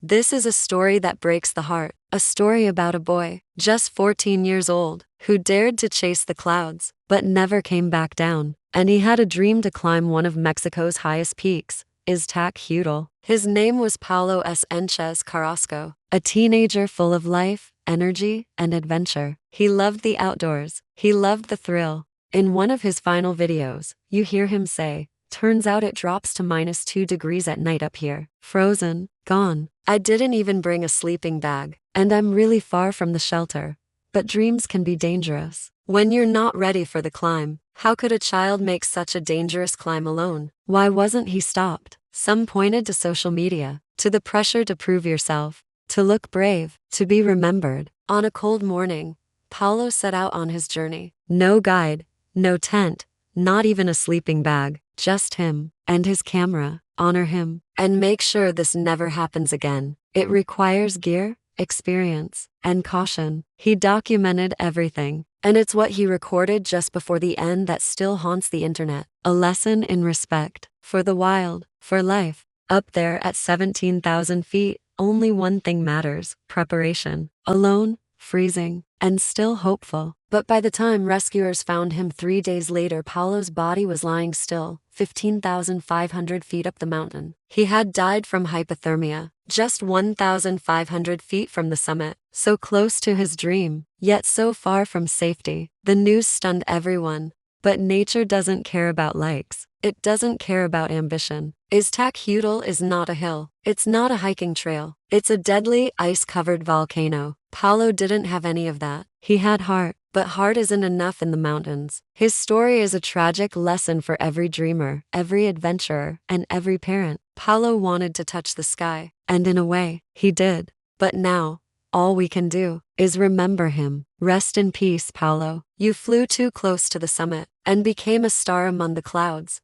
This is a story that breaks the heart, a story about a boy, just 14 years old, who dared to chase the clouds, but never came back down. And he had a dream to climb one of Mexico's highest peaks, Iztaccíhuatl. His name was Paolo Sánchez Carrasco, a teenager full of life, energy, and adventure. He loved the outdoors. He loved the thrill. In one of his final videos, you hear him say, "Turns out it drops to -2 degrees at night up here. Frozen, gone. I didn't even bring a sleeping bag, and I'm really far from the shelter." But dreams can be dangerous. When you're not ready for the climb, how could a child make such a dangerous climb alone? Why wasn't he stopped? Some pointed to social media, to the pressure to prove yourself, to look brave, to be remembered. On a cold morning, Paolo set out on his journey. No guide, no tent, not even a sleeping bag, just him and his camera. Honor him, and make sure this never happens again. It requires gear, experience, and caution. He documented everything, and it's what he recorded just before the end that still haunts the internet. A lesson in respect for the wild, for life. Up there at 17,000 feet, only one thing matters: preparation. Alone, freezing, and still hopeful. But by the time rescuers found him 3 days later, Paolo's body was lying still, 15,500 feet up the mountain. He had died from hypothermia, just 1,500 feet from the summit, so close to his dream, yet so far from safety. The news stunned everyone. But nature doesn't care about likes. It doesn't care about ambition. Iztaccíhuatl is not a hill. It's not a hiking trail. It's a deadly, ice-covered volcano. Paolo didn't have any of that. He had heart, but heart isn't enough in the mountains. His story is a tragic lesson for every dreamer, every adventurer, and every parent. Paolo wanted to touch the sky, and in a way, he did. But now, all we can do is remember him. Rest in peace, Paolo. You flew too close to the summit and became a star among the clouds.